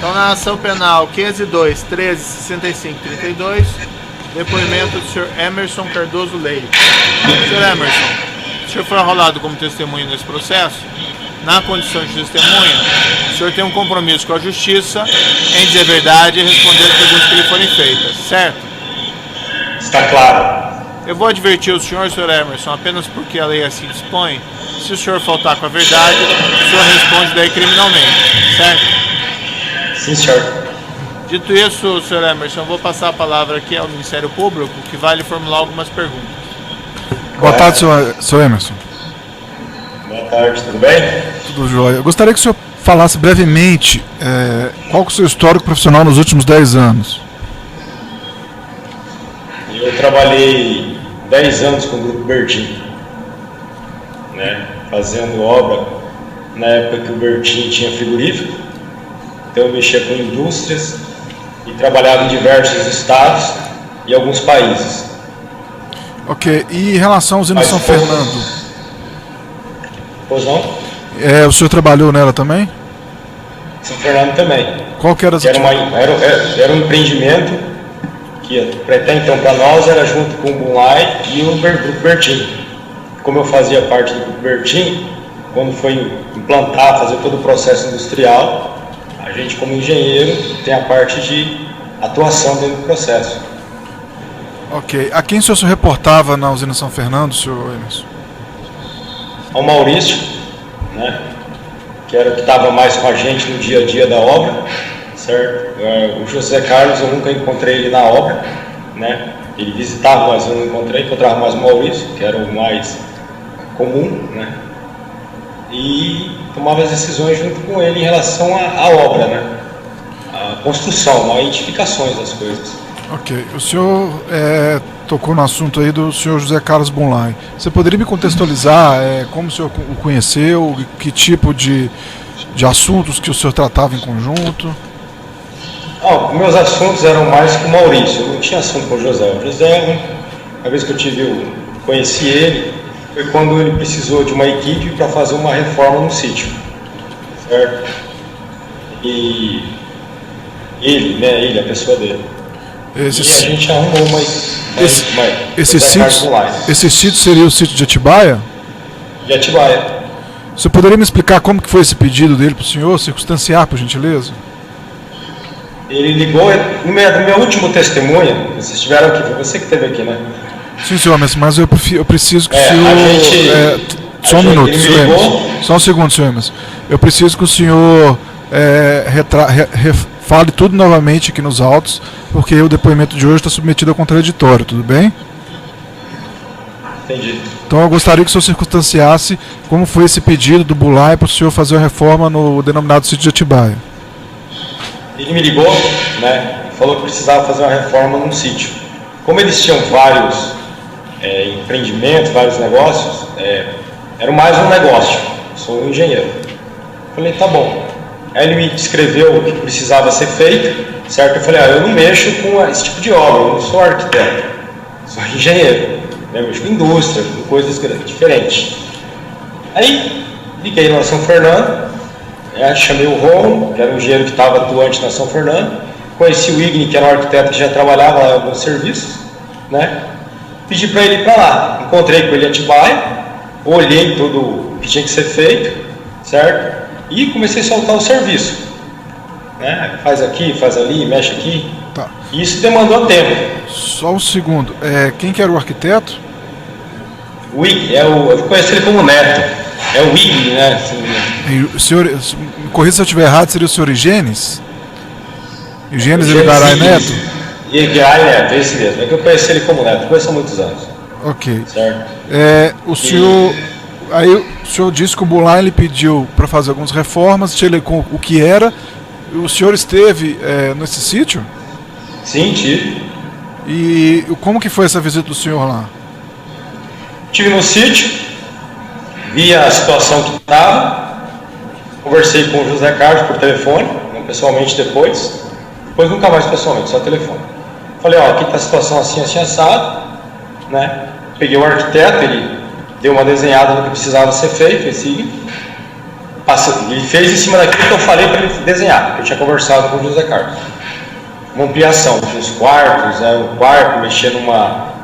Então, na ação penal 502, 13, 65, 32, depoimento do senhor Emerson Cardoso Leite. Senhor Emerson, o senhor foi arrolado como testemunha nesse processo. Na condição de testemunha, o senhor tem um compromisso com a justiça em dizer a verdade e responder as perguntas que lhe forem feitas, certo? Está claro. Eu vou advertir o senhor Emerson, apenas porque a lei assim dispõe. Se o senhor faltar com a verdade, o senhor responde daí criminalmente, certo? Sim, senhor. Dito isso, senhor Emerson, eu vou passar a palavra aqui ao Ministério Público, que vai lhe formular algumas perguntas. Boa tarde, senhor Emerson. Boa tarde, tudo bem? Tudo jóia. Eu gostaria que o senhor falasse brevemente qual é o seu histórico profissional nos últimos 10 anos. Eu trabalhei 10 anos com o Grupo Bertin, né, fazendo obra na época que o Bertin tinha frigorífico. Então eu mexia com indústrias e trabalhava em diversos estados e alguns países. Ok, e em relação à usina São Fernando? Pois não? O senhor trabalhou nela também? São Fernando também. Qual que era as era um empreendimento que até então para nós era junto com o Bunlai e o Grupo Bertin. Como eu fazia parte do Grupo Bertin, quando foi implantar, fazer todo o processo industrial, a gente como engenheiro tem a parte de atuação dentro do processo. Ok. A quem o senhor se reportava na usina São Fernando, senhor Emerson? Ao Maurício, né, que era o que estava mais com a gente no dia a dia da obra, certo? O José Carlos eu nunca encontrei ele na obra, né? Ele visitava, mas eu não encontrava mais o Maurício, que era o mais comum, né? E tomava as decisões junto com ele em relação à obra, né? A construção, a edificações das coisas. Ok. O senhor tocou no assunto aí do senhor José Carlos Bunlai. Você poderia me contextualizar como o senhor o conheceu, que tipo de assuntos que o senhor tratava em conjunto? Meus assuntos eram mais com o Maurício, eu não tinha assunto com o José. O José, a vez que eu conheci ele, foi quando ele precisou de uma equipe para fazer uma reforma no sítio, certo? E ele, a pessoa dele. E a gente arrumou esse sítio seria o sítio de Atibaia? De Atibaia. Você poderia me explicar como que foi esse pedido dele para o senhor, circunstanciar, por gentileza? Ele ligou, no meu último testemunha, vocês estiveram aqui, foi você que esteve aqui, né? Sim, senhor, mas eu preciso que o senhor... Só um minuto, senhor Emerson. Só um segundo, senhor Emerson. Eu preciso que o senhor fale tudo novamente aqui nos autos, porque o depoimento de hoje está submetido ao contraditório, tudo bem? Entendi. Então eu gostaria que o senhor circunstanciasse como foi esse pedido do Bunlai para o senhor fazer uma reforma no denominado sítio de Atibaia. Ele me ligou, né, falou que precisava fazer uma reforma num sítio. Como eles tinham vários empreendimentos, vários negócios, era mais um negócio. Sou um engenheiro. Falei, tá bom. Aí ele me descreveu o que precisava ser feito, certo? Eu falei, eu não mexo com esse tipo de obra, eu não sou arquiteto, sou engenheiro, né? Eu mexo com indústria, com coisas diferentes. Aí liguei na São Fernando, chamei o Ron, que era um engenheiro que estava atuante na São Fernando, conheci o Igni, que era um arquiteto que já trabalhava lá em alguns serviços, né? Pedi para ele ir para lá, encontrei com ele em Atibaia, olhei tudo o que tinha que ser feito, certo? E comecei a soltar o serviço, né? Faz aqui, faz ali, mexe aqui. Tá. E isso demandou tempo. Só um segundo. Quem que era o arquiteto? O Igni, eu conheci ele como Neto. É o Igni, né? O senhor, me corrija se eu estiver errado, seria o senhor Igênis? Igênis Eligaray Neto? Eligaray Neto, esse mesmo. É que eu conheci ele como Neto, conheço há muitos anos. Ok. Certo. O senhor... Aí o senhor disse que o Bunlai ele pediu para fazer algumas reformas, te elegou o que era. O senhor esteve nesse sítio? Sim, tive. E como que foi essa visita do senhor lá? Estive no sítio, vi a situação que estava, conversei com o José Carlos por telefone, não pessoalmente depois nunca mais pessoalmente, só telefone. Falei, aqui está a situação assim, assim, assado, né? Peguei o arquiteto, ele deu uma desenhada no que precisava ser feito, Ele fez em cima daquilo que eu falei para ele desenhar, que eu tinha conversado com o José Carlos. Uma ampliação, uns quartos, um quarto, mexer no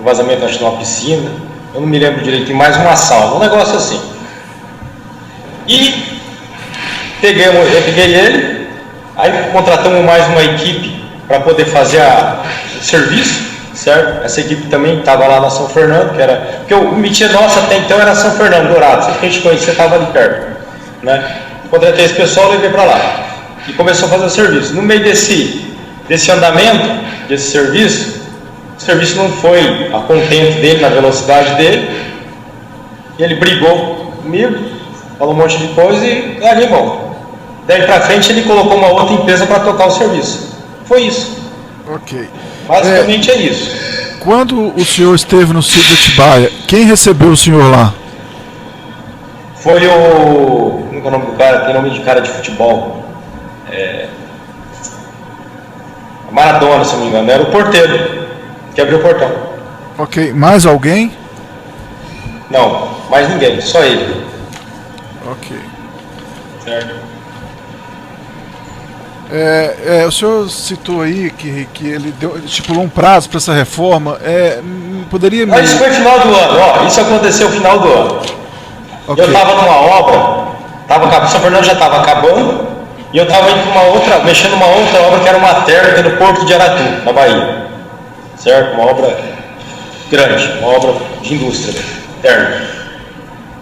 vazamento, acho, de uma piscina, eu não me lembro direito, e mais uma sala, um negócio assim. E eu peguei ele, aí contratamos mais uma equipe para poder fazer o serviço, certo? Essa equipe também estava lá na São Fernando, porque o métier nosso até então era São Fernando, Dourado, sempre que a gente conhecia estava ali perto, né? Contratei esse pessoal, levei para lá e começou a fazer o serviço. No meio desse andamento, desse serviço, o serviço não foi a contento dele, na velocidade dele, e ele brigou comigo, falou um monte de coisa e larguei mão. Daí para frente ele colocou uma outra empresa para tocar o serviço. Foi isso. Ok. Basicamente é isso. Quando o senhor esteve no sítio de Atibaia, quem recebeu o senhor lá? Foi o... Como é o nome do cara? Tem nome de cara de futebol. Maradona, se não me engano. Era o porteiro que abriu o portão. Ok. Mais alguém? Não, mais ninguém. Só ele. Ok. Certo. O senhor citou aí que ele estipulou um prazo para essa reforma. Poderia me... Isso foi final do ano. Isso aconteceu no final do ano. Okay. Eu estava numa obra, São Fernando já estava acabando, e eu estava indo para mexendo numa outra obra que era uma térmica no Porto de Aratu, na Bahia. Certo? Uma obra grande, uma obra de indústria térmica.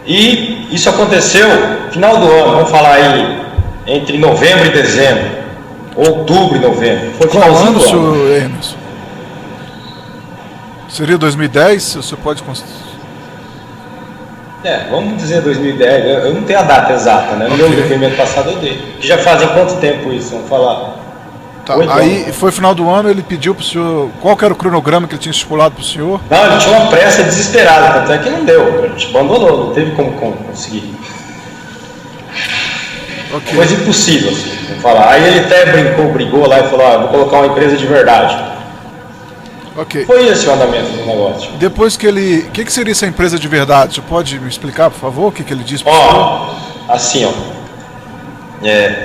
E isso aconteceu no final do ano, vamos falar aí, entre novembro e dezembro, outubro e novembro. Foi qual ano, senhor Emerson? Seria 2010? O senhor pode... vamos dizer 2010, eu não tenho a data exata, né? No meu depoimento passado eu dei. Que já fazem quanto tempo isso? Vamos falar. Tá, aí foi final do ano, ele pediu para o senhor, qual que era o cronograma que ele tinha estipulado para o senhor? Não, ele tinha uma pressa desesperada, até que não deu, a gente abandonou, não teve como conseguir. Okay. Coisa impossível, assim, vamos falar. Aí ele até brigou lá e falou, vou colocar uma empresa de verdade. Okay. Foi esse o andamento do negócio. Depois que ele... O que seria essa empresa de verdade? Você pode me explicar, por favor, o que ele disse para o senhor? Assim,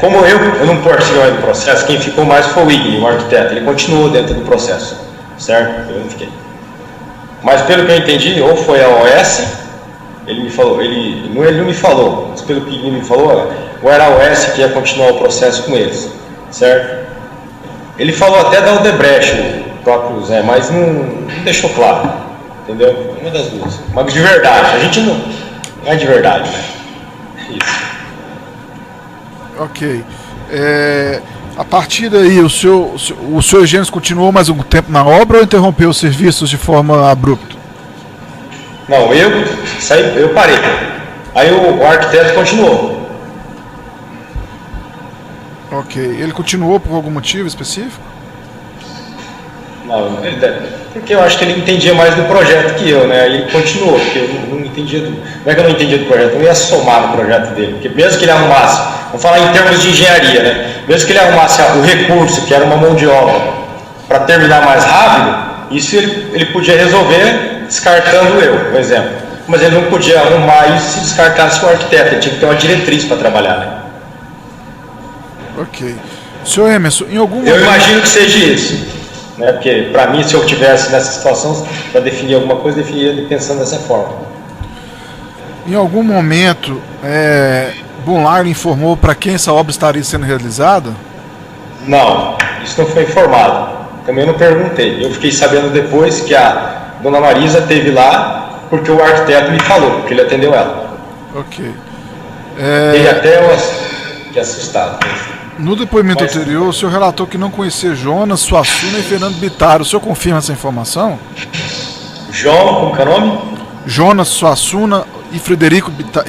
como eu não participei do processo, quem ficou mais foi o Igni, o arquiteto. Ele continuou dentro do processo, certo? Eu não fiquei. Mas pelo que eu entendi, ou foi a OS, ele me falou, ele não me falou, mas pelo que ele me falou, ou era a OS que ia continuar o processo com eles, certo? Ele falou até da Odebrecht, o próprio Zé, mas não deixou claro, entendeu? Uma das duas. Mas de verdade, a gente não é de verdade, né? Isso. Ok. A partir daí, o senhor Eugênio continuou mais algum tempo na obra ou interrompeu os serviços de forma abrupta? Não, eu parei. Aí o arquiteto continuou. Ok. Ele continuou por algum motivo específico? Não, porque eu acho que ele entendia mais do projeto que eu, né? Aí ele continuou, porque eu não entendia não é que eu não entendia do projeto, eu não ia somar no projeto dele, porque mesmo que ele arrumasse, vamos falar em termos de engenharia, né? Mesmo que ele arrumasse o recurso, que era uma mão de obra, para terminar mais rápido, isso ele podia resolver descartando eu, por exemplo. Mas ele não podia arrumar isso se descartasse o arquiteto, ele tinha que ter uma diretriz para trabalhar, né? Ok. Senhor Emerson, em algum momento... Eu imagino que seja isso. Né? Porque, para mim, se eu estivesse nessa situação, para definir alguma coisa, eu definiria pensando dessa forma. Em algum momento, Bunlar informou para quem essa obra estaria sendo realizada? Não, isso não foi informado. Também não perguntei. Eu fiquei sabendo depois que a dona Marisa esteve lá, porque o arquiteto me falou, porque ele atendeu ela. Ok. Ele até fiquei assustado. No depoimento anterior, o senhor relatou que não conhecia Jonas Suassuna e Fernando Bittar. O senhor confirma essa informação? Como que é o nome? Jonas Suassuna e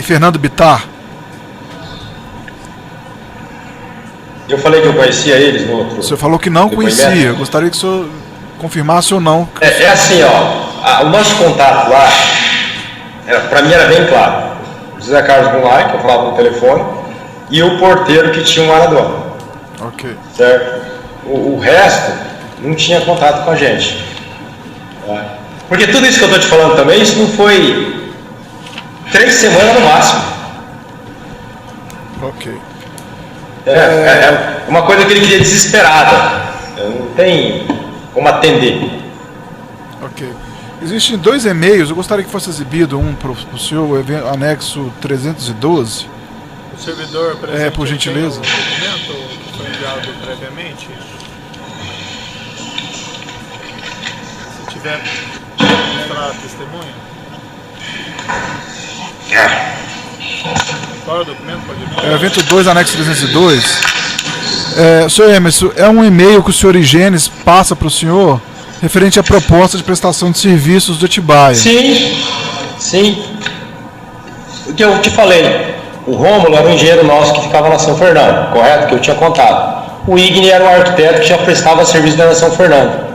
Fernando Bittar. Eu falei que eu conhecia eles no outro. O senhor falou que não conhecia. Eu gostaria que o senhor confirmasse ou não. Assim, o nosso contato lá, para mim era bem claro. O José Carlos Bunlar, que eu falava no telefone, e o porteiro que tinha um Maradona. Ok. Certo? O resto não tinha contato com a gente. Tá? Porque tudo isso que eu estou te falando também, isso não foi 3 semanas no máximo. Ok. É uma coisa que ele queria desesperada. Não tem como atender. Ok. Existem 2 e-mails, eu gostaria que fosse exibido um para o senhor, o anexo 312. O servidor presente por gentileza. tem o documento que foi enviado previamente. Se tiver, mostrar a testemunha. Qual é o documento? Pode ver. Evento 2, anexo 302. Senhor Emerson, é um e-mail que o senhor Higenes passa para o senhor referente à proposta de prestação de serviços do Atibaia. Sim. O que eu te falei, o Rômulo era um engenheiro nosso que ficava na São Fernando, correto? Que eu tinha contado. O Igni era um arquiteto que já prestava serviço na São Fernando,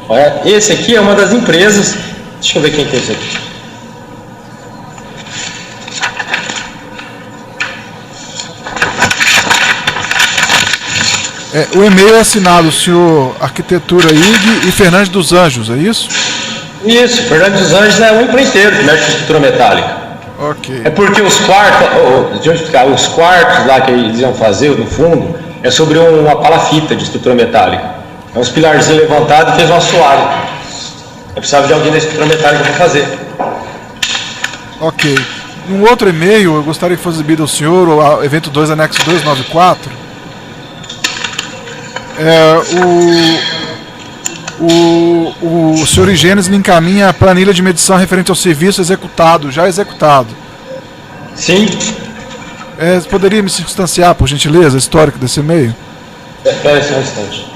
correto? Esse aqui é uma das empresas. Deixa eu ver quem tem esse aqui. O e-mail é assinado o senhor Arquitetura IG e Fernandes dos Anjos, é isso? Isso, Fernandes dos Anjos é um empreiteiro que mexe com estrutura metálica. Ok. É porque os quartos, deixa eu explicar, os quartos lá que eles iam fazer no fundo é sobre uma palafita de estrutura metálica. É uns pilarzinhos levantados e fez um assoalho. Eu precisava de alguém da estrutura metálica para fazer. Ok. Um outro e-mail, eu gostaria que fosse exibido ao senhor, o evento 2, anexo 294. O senhor Higenes me encaminha a planilha de medição referente ao serviço executado, já executado. Sim. Você poderia me circunstanciar, por gentileza, histórico desse e-mail? Espera só um instante.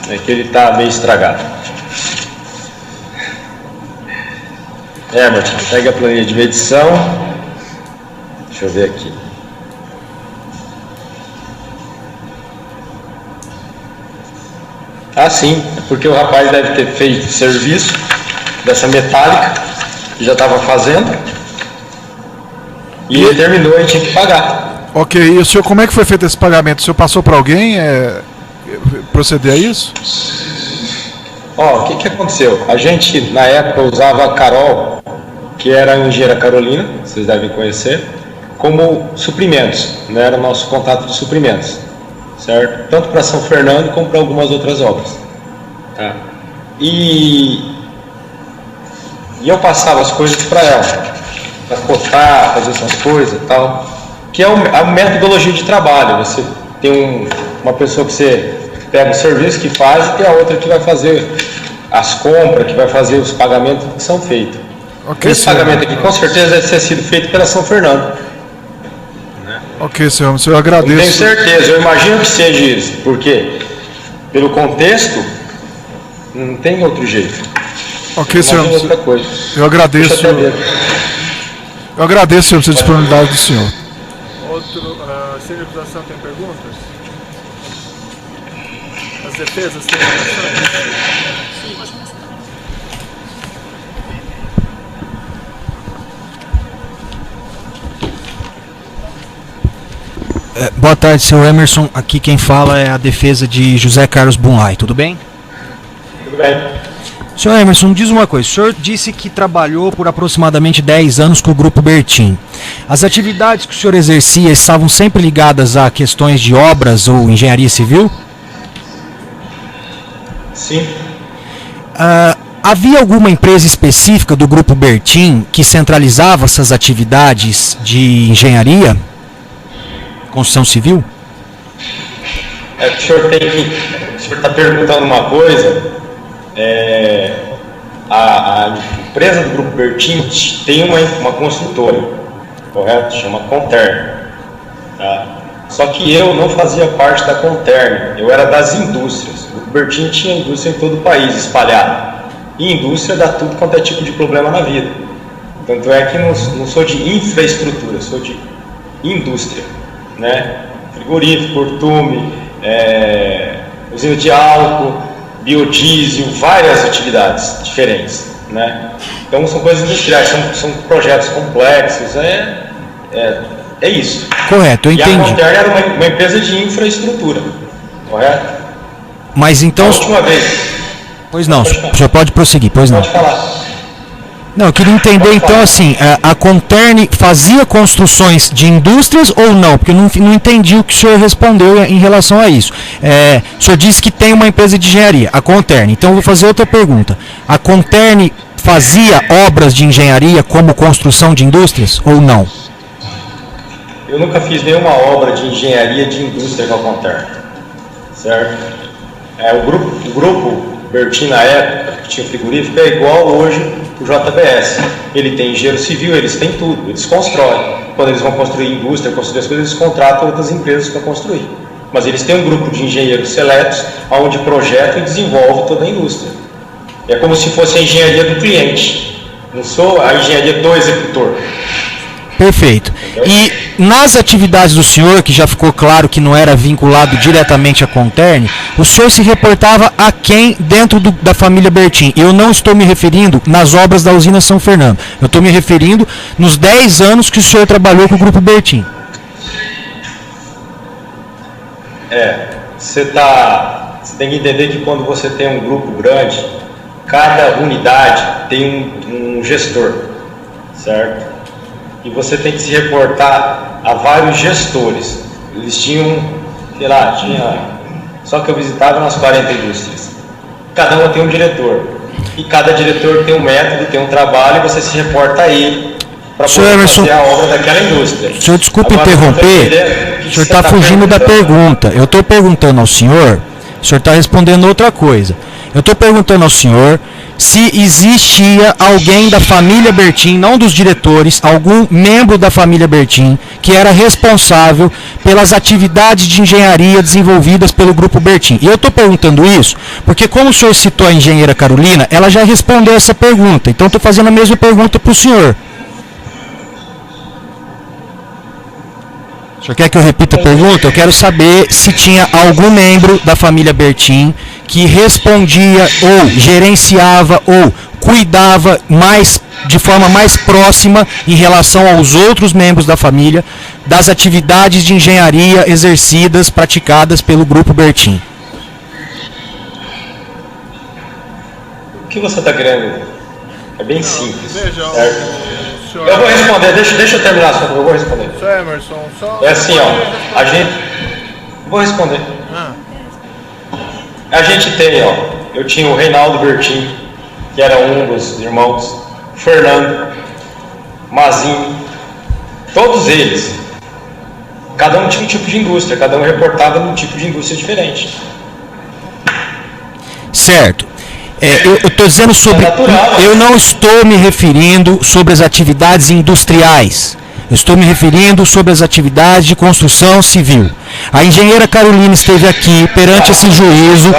É que ele está meio estragado. Emerson, pega a planilha de medição. Deixa eu ver aqui. Sim, é porque o rapaz deve ter feito serviço dessa metálica que já estava fazendo e ele terminou e tinha que pagar. Ok, e o senhor, como é que foi feito esse pagamento? O senhor passou para alguém proceder a isso? O que aconteceu? A gente, na época, usava a Carol, que era a engenheira Carolina, vocês devem conhecer, como suprimentos, né? Era o nosso contato de suprimentos, certo? Tanto para São Fernando como para algumas outras obras. Tá? E eu passava as coisas para ela, para cotar, fazer essas coisas e tal, que é a metodologia de trabalho. Você tem uma pessoa que você pega o serviço que faz e tem a outra que vai fazer as compras, que vai fazer os pagamentos que são feitos. Okay, esse pagamento aqui com certeza deve ter sido feito pela São Fernando. Ok, senhor, eu agradeço. Eu tenho certeza, eu imagino que seja isso, porque pelo contexto não tem outro jeito. Ok, senhor, outra coisa. Eu agradeço. Eu agradeço, senhor, a disponibilidade do senhor. Se a acusação tem perguntas? As defesas têm perguntas? Boa tarde, seu Emerson. Aqui quem fala é a defesa de José Carlos Bunlai. Tudo bem? Tudo bem. Senhor Emerson, diz uma coisa. O senhor disse que trabalhou por aproximadamente 10 anos com o Grupo Bertin. As atividades que o senhor exercia estavam sempre ligadas a questões de obras ou engenharia civil? Sim. Havia alguma empresa específica do Grupo Bertin que centralizava essas atividades de engenharia? Construção civil? O senhor está perguntando uma coisa. A empresa do Grupo Bertin tem uma construtora, correto? Chama Contern. Tá? Só que eu não fazia parte da Contern, eu era das indústrias. O Grupo Bertin tinha indústria em todo o país, espalhada. E indústria dá tudo quanto é tipo de problema na vida. Tanto é que não sou de infraestrutura, sou de indústria. Né? Frigorífico, curtume, usina de álcool, biodiesel, várias atividades diferentes, né? Então são coisas industriais, são projetos complexos, é isso. Correto, eu entendi. E a Contern era uma empresa de infraestrutura, correto? Mas então... A última vez... Pois não, o senhor pode prosseguir, pois não. Pode falar. Não, eu queria entender então assim, a Contern fazia construções de indústrias ou não? Porque eu não entendi o que o senhor respondeu em relação a isso. O senhor disse que tem uma empresa de engenharia, a Contern. Então eu vou fazer outra pergunta. A Contern fazia obras de engenharia como construção de indústrias ou não? Eu nunca fiz nenhuma obra de engenharia de indústria com a Contern, certo? O grupo Bertin, na época, que tinha frigorífico, é igual hoje o JBS. Ele tem engenheiro civil, eles têm tudo, eles constroem. Quando eles vão construir indústria, construir as coisas, eles contratam outras empresas para construir. Mas eles têm um grupo de engenheiros seletos, onde projetam e desenvolvem toda a indústria. É como se fosse a engenharia do cliente, não sou a engenharia do executor. Perfeito. E nas atividades do senhor, que já ficou claro que não era vinculado diretamente à Contern, o senhor se reportava a quem dentro da família Bertin? Eu não estou me referindo nas obras da usina São Fernando. Eu estou me referindo nos 10 anos que o senhor trabalhou com o grupo Bertin. Você tem que entender que quando você tem um grupo grande, cada unidade tem um gestor, certo? E você tem que se reportar a vários gestores. Eles tinham, sei lá, só que eu visitava umas 40 indústrias. Cada uma tem um diretor. E cada diretor tem um método, tem um trabalho, e você se reporta a ele para poder fazer a obra daquela indústria. O senhor, desculpe interromper, o senhor está fugindo da pergunta. Eu estou perguntando ao senhor, o senhor está respondendo outra coisa. Eu estou perguntando ao senhor se existia alguém da família Bertin, não dos diretores, algum membro da família Bertin, que era responsável pelas atividades de engenharia desenvolvidas pelo grupo Bertin. E eu estou perguntando isso porque, como o senhor citou a engenheira Carolina, ela já respondeu essa pergunta. Então, estou fazendo a mesma pergunta para o senhor. O senhor quer que eu repita a pergunta? Eu quero saber se tinha algum membro da família Bertin que respondia ou gerenciava ou cuidava de forma mais próxima em relação aos outros membros da família das atividades de engenharia exercidas, praticadas pelo grupo Bertin. O que você está querendo? É bem simples. Veja, certo? Eu vou responder, deixa eu terminar a sua pergunta, eu vou responder. Sr. Emerson, É assim, a gente... Vou responder. A gente tem, eu tinha o Reinaldo Bertin, que era um dos irmãos, Fernando, Mazinho, todos eles. Cada um tinha um tipo de indústria, cada um reportava num tipo de indústria diferente. Certo. Eu estou dizendo sobre... Eu não estou me referindo sobre as atividades industriais. Eu estou me referindo sobre as atividades de construção civil. A engenheira Carolina esteve aqui perante esse juízo.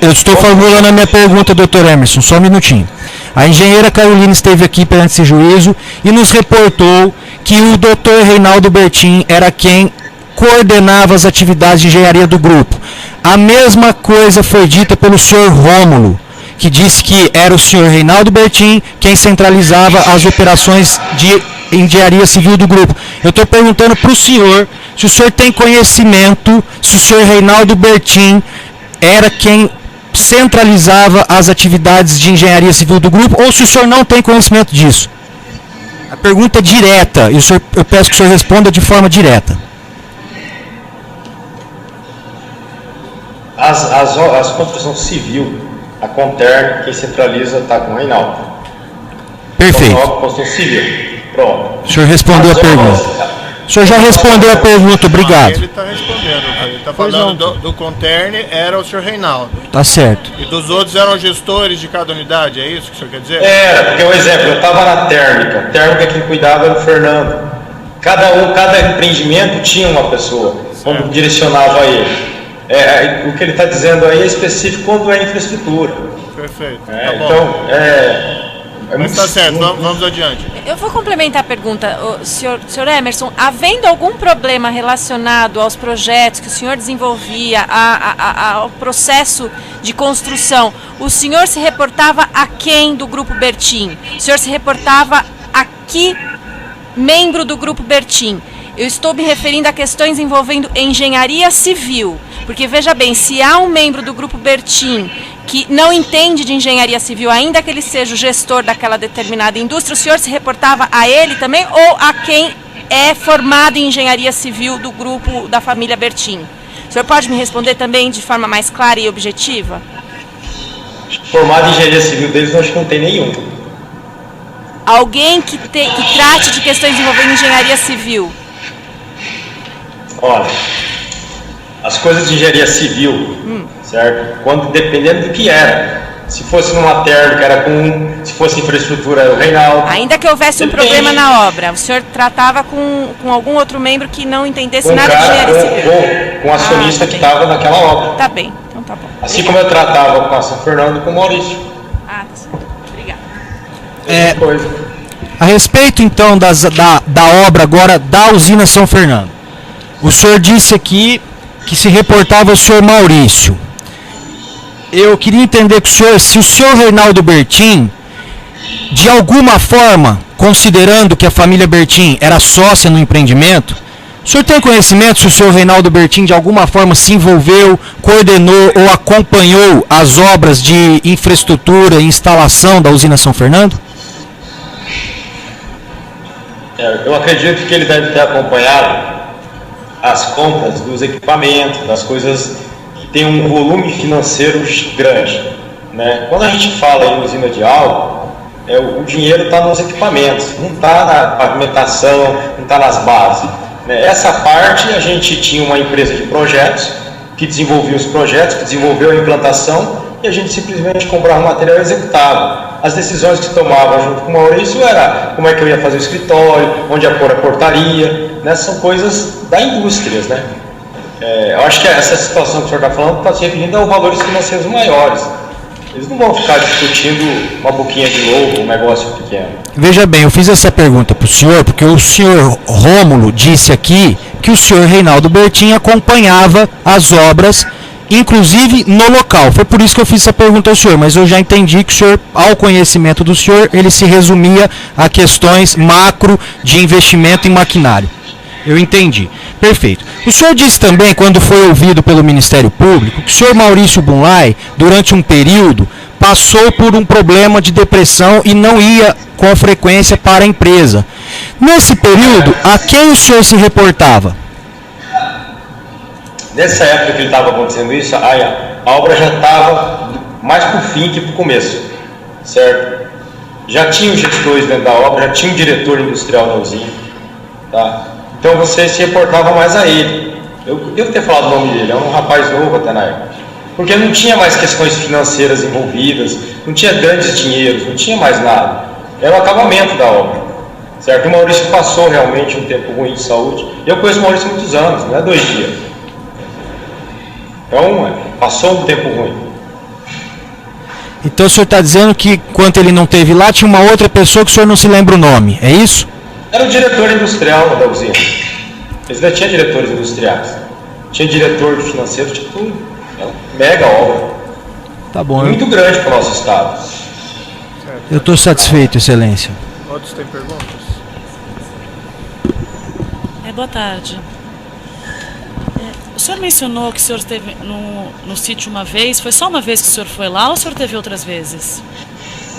Eu estou formulando a minha pergunta, doutor Emerson, só um minutinho. A engenheira Carolina esteve aqui perante esse juízo e nos reportou que o doutor Reinaldo Bertin era quem coordenava as atividades de engenharia do grupo. A mesma coisa foi dita pelo senhor Rômulo, que disse que era o senhor Reinaldo Bertin quem centralizava as operações de engenharia civil do grupo. Eu estou perguntando para o senhor se o senhor tem conhecimento, se o senhor Reinaldo Bertin era quem centralizava as atividades de engenharia civil do grupo, ou se o senhor não tem conhecimento disso. A pergunta é direta, e eu peço que o senhor responda de forma direta. As construção civil, a Contern, quem centraliza está com o Reinaldo. Perfeito. Construção civil. Pronto. O senhor respondeu a pergunta. O senhor já respondeu a pergunta, obrigado. Ele está respondendo. Ele está falando do Contern, era o senhor Reinaldo. Tá certo. E dos outros eram gestores de cada unidade, é isso que o senhor quer dizer? Era, porque um exemplo, eu estava na térmica. Térmica quem cuidava era o Fernando. Cada empreendimento tinha uma pessoa, quando direcionava ele. O que ele está dizendo aí é específico quando é infraestrutura. Perfeito. Tá bom. Mas está certo, vamos adiante. Eu vou complementar a pergunta, senhor Emerson. Havendo algum problema relacionado aos projetos que o senhor desenvolvia, ao processo de construção, o senhor se reportava a quem do Grupo Bertin? O senhor se reportava a que membro do Grupo Bertin? Eu estou me referindo a questões envolvendo engenharia civil. Porque, veja bem, se há um membro do Grupo Bertin que não entende de engenharia civil, ainda que ele seja o gestor daquela determinada indústria, o senhor se reportava a ele também ou a quem é formado em engenharia civil do grupo da família Bertin? O senhor pode me responder também de forma mais clara e objetiva? Formado em engenharia civil deles, eu acho que não tem nenhum. Alguém que trate de questões envolvendo engenharia civil. Olha, as coisas de engenharia civil, certo? Dependendo do que era. Se fosse numa térmica, era com um. Se fosse infraestrutura, era o Reinaldo. Ainda que houvesse um problema na obra, o senhor tratava com algum outro membro que não entendesse nada de engenharia civil? Com o acionista que estava naquela obra. Tá bem, então tá bom. Assim como eu tratava com a São Fernando e com o Maurício. Ah, tá certo. Mesma coisa. A respeito, então, da obra agora da usina São Fernando. O senhor disse aqui que se reportava ao senhor Maurício. Eu queria entender com o senhor se o senhor Reinaldo Bertin, de alguma forma, considerando que a família Bertin era sócia no empreendimento, o senhor tem conhecimento se o senhor Reinaldo Bertin de alguma forma se envolveu, coordenou ou acompanhou as obras de infraestrutura e instalação da usina São Fernando? Eu acredito que ele deve ter acompanhado as compras dos equipamentos, das coisas que têm um volume financeiro grande, né? Quando a gente fala em usina de álcool, o dinheiro está nos equipamentos, não está na pavimentação, não está nas bases, né? Essa parte a gente tinha uma empresa de projetos que desenvolvia os projetos, que desenvolveu a implantação e a gente simplesmente comprava material e executava. As decisões que se tomavam junto com o Maurício era como é que eu ia fazer o escritório, onde ia pôr a portaria, né? São coisas da indústria, né? Eu acho que essa situação que o senhor está falando está se referindo a valores financeiros maiores. Eles não vão ficar discutindo uma boquinha de lobo, um negócio pequeno. Veja bem, eu fiz essa pergunta para o senhor porque o senhor Rômulo disse aqui que o senhor Reinaldo Bertin acompanhava as obras, inclusive no local. Foi por isso que eu fiz essa pergunta ao senhor, mas eu já entendi que o senhor, ao conhecimento do senhor, ele se resumia a questões macro de investimento em maquinário. Eu entendi. Perfeito. O senhor disse também, quando foi ouvido pelo Ministério Público, que o senhor Maurício Bunlai, durante um período, passou por um problema de depressão e não ia com frequência para a empresa. Nesse período, a quem o senhor se reportava? Nessa época que ele estava acontecendo isso, a obra já estava mais para o fim que para o começo, certo? Já tinha os gestores dentro da obra, já tinha um diretor industrial da usina, tá? Então você se reportava mais a ele. Eu devo ter falado o nome dele, é um rapaz novo até na época. Porque não tinha mais questões financeiras envolvidas, não tinha grandes dinheiros, não tinha mais nada. Era o acabamento da obra, certo? O Maurício passou realmente um tempo ruim de saúde. Eu conheço o Maurício há muitos anos, não é 2 dias. Então, passou um tempo ruim. Então o senhor está dizendo que, enquanto ele não esteve lá, tinha uma outra pessoa que o senhor não se lembra o nome, é isso? Era o diretor industrial da usina. Eles ainda tinham diretores industriais. Tinha diretor de financeiro, tinha tudo. É uma mega obra. Tá bom. Muito grande para o nosso estado. Eu estou satisfeito, excelência. Outros têm perguntas? Boa tarde. O senhor mencionou que o senhor esteve no sítio uma vez. Foi só uma vez que o senhor foi lá ou o senhor teve outras vezes?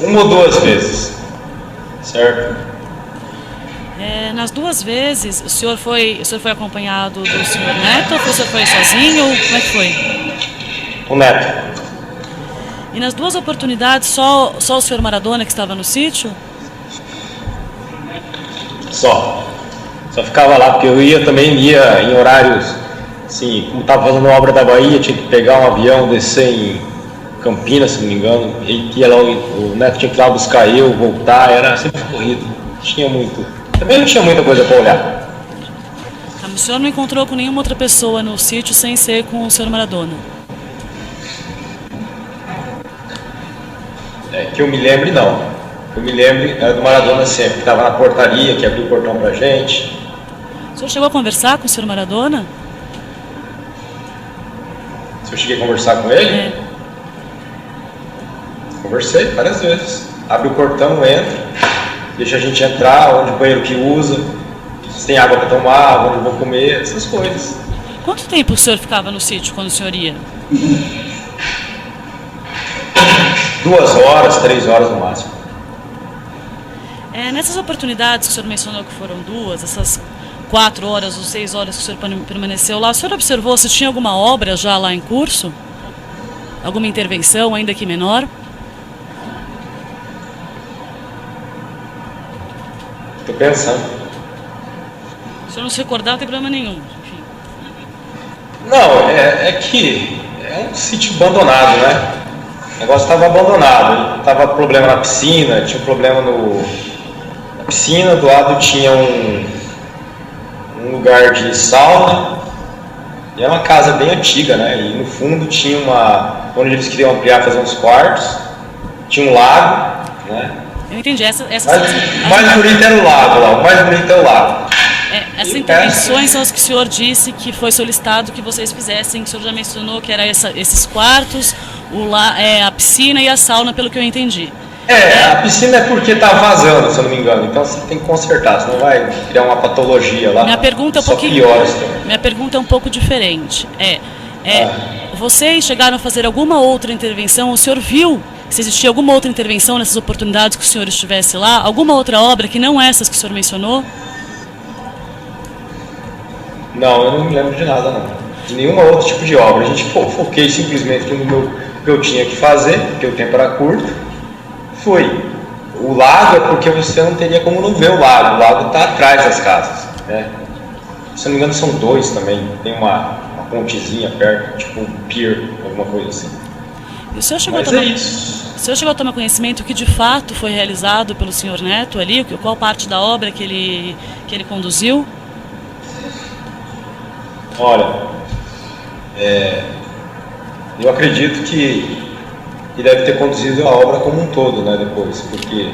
1 ou 2 vezes. Certo? Nas 2 vezes, o senhor foi acompanhado do senhor Neto ou o senhor foi sozinho? Como é que foi? O Neto. E nas 2 oportunidades, só o senhor Maradona que estava no sítio? Só ficava lá, porque eu ia em horários, assim, como estava fazendo obra da Bahia, tinha que pegar um avião, descer em Campinas, se não me engano, e ia lá, o Neto tinha que ir lá buscar eu, voltar, era sempre corrido, também não tinha muita coisa para olhar. O senhor não encontrou com nenhuma outra pessoa no sítio sem ser com o senhor Maradona? Que eu me lembre, não. Eu me lembro era do Maradona sempre, que estava na portaria, que abriu o portão pra gente. O senhor chegou a conversar com o senhor Maradona? Se eu cheguei a conversar com ele? Conversei várias vezes. Abre o portão, entra, deixa a gente entrar, onde o banheiro que usa, se tem água para tomar, onde eu vou comer, essas coisas. Quanto tempo o senhor ficava no sítio quando o senhor ia? 2 horas, 3 horas no máximo. Nessas oportunidades que o senhor mencionou que foram 2, essas 4 horas ou 6 horas que o senhor permaneceu lá, o senhor observou se tinha alguma obra já lá em curso? Alguma intervenção, ainda que menor? Estou pensando. Se o senhor não se recordar, não tem problema nenhum. Enfim. Não, é que é um sítio abandonado, né? O negócio estava abandonado. Tava problema na piscina, tinha um problema na piscina, do lado tinha um lugar de sauna. E era uma casa bem antiga, né? E no fundo tinha onde eles queriam ampliar, fazer uns quartos. Tinha um lago, né? Eu entendi. O mais bonito era o lago lá, o mais bonito é o lago. Essas intervenções são as que o senhor disse que foi solicitado que vocês fizessem, que o senhor já mencionou que era esses quartos, a piscina e a sauna, pelo que eu entendi. A piscina é porque está vazando, se eu não me engano, então você tem que consertar, senão vai criar uma patologia lá. Minha pergunta é um pouco diferente. Vocês chegaram a fazer alguma outra intervenção? O senhor viu se existia alguma outra intervenção nessas oportunidades que o senhor estivesse lá? Alguma outra obra que não essas que o senhor mencionou? Não, eu não me lembro de nada, não. De nenhuma outro tipo de obra. A gente foquei simplesmente no que eu tinha que fazer, porque o tempo era curto. Foi. O lago é porque você não teria como não ver o lago. O lago está atrás das casas, né? Se não me engano, são 2 também. Tem uma pontezinha perto, tipo um pier, alguma coisa assim. E o senhor chegou O senhor chegou a tomar conhecimento que de fato foi realizado pelo senhor Neto ali? Qual parte da obra que ele conduziu? Olha, eu acredito que deve ter conduzido a obra como um todo, né, depois, porque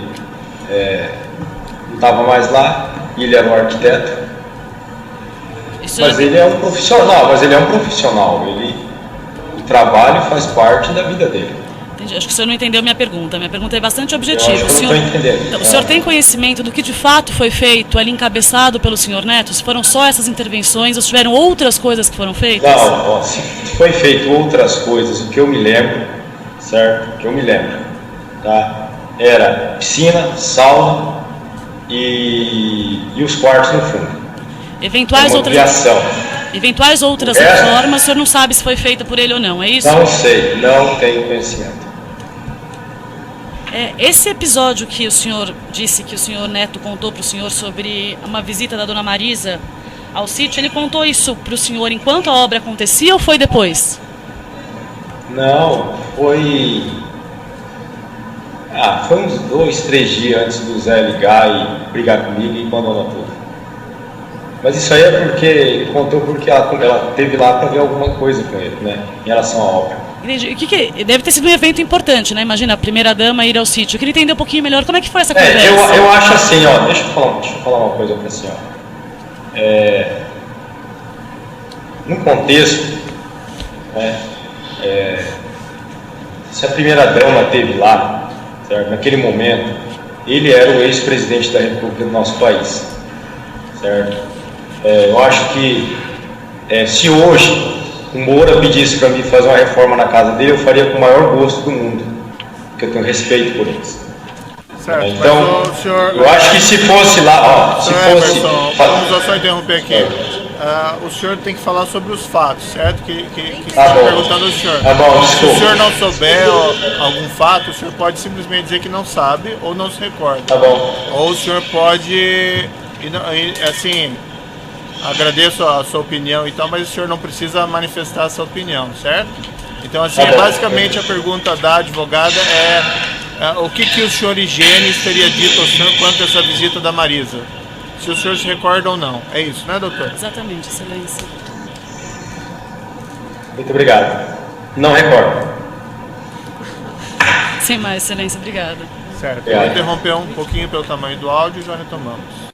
não estava mais lá, ele era um arquiteto, mas ele é um profissional, o trabalho faz parte da vida dele. Entendi. Acho que o senhor não entendeu minha pergunta. Minha pergunta é bastante objetiva. Eu acho que eu não estou entendendo. Então, o senhor tem conhecimento do que de fato foi feito ali encabeçado pelo senhor Neto? Se foram só essas intervenções ou se tiveram outras coisas que foram feitas? Não, se foi feito outras coisas, o que eu me lembro, certo? O que eu me lembro, tá? Era piscina, sauna e os quartos no fundo. Eventuais outras reformas, o senhor não sabe se foi feita por ele ou não, é isso? Não sei, não tenho conhecimento. Esse episódio que o senhor disse que o senhor Neto contou para o senhor sobre uma visita da dona Marisa ao sítio, ele contou isso para o senhor enquanto a obra acontecia ou foi depois? Não, foi uns 2, 3 dias antes do Zé ligar e brigar comigo e abandonar tudo. Mas isso aí é porque ele contou porque ela teve lá para ver alguma coisa com ele, né, em relação à obra. Entendi. Deve ter sido um evento importante, né? Imagina, a primeira-dama ir ao sítio. Eu queria entender um pouquinho melhor como é que foi essa conversa. Eu acho assim, ó, deixa eu falar uma coisa para a senhora. No contexto, né, se a primeira-dama esteve lá, certo? Naquele momento, ele era o ex-presidente da República do nosso país, certo? Eu acho que se hoje o Moura pedisse para mim fazer uma reforma na casa dele, eu faria com o maior gosto do mundo, porque eu tenho respeito por eles. Certo, então, mas o senhor... eu acho que se fosse lá, vamos só interromper aqui. O senhor tem que falar sobre os fatos, certo? Que está perguntando ao senhor. Tá bom, se o senhor não souber algum fato, o senhor pode simplesmente dizer que não sabe ou não se recorda. Tá bom. Ou o senhor pode, assim, agradeço a sua opinião e tal, mas o senhor não precisa manifestar essa opinião, certo? Então, assim, basicamente a pergunta da advogada o que o senhor Higenes teria dito ao senhor quanto a essa visita da Marisa? Se o senhor se recorda ou não. É isso, né, doutor? Exatamente, excelência. Muito obrigado. Não recordo. Sem mais, excelência, obrigada. Certo. Vou interromper um pouquinho pelo tamanho do áudio e já retomamos.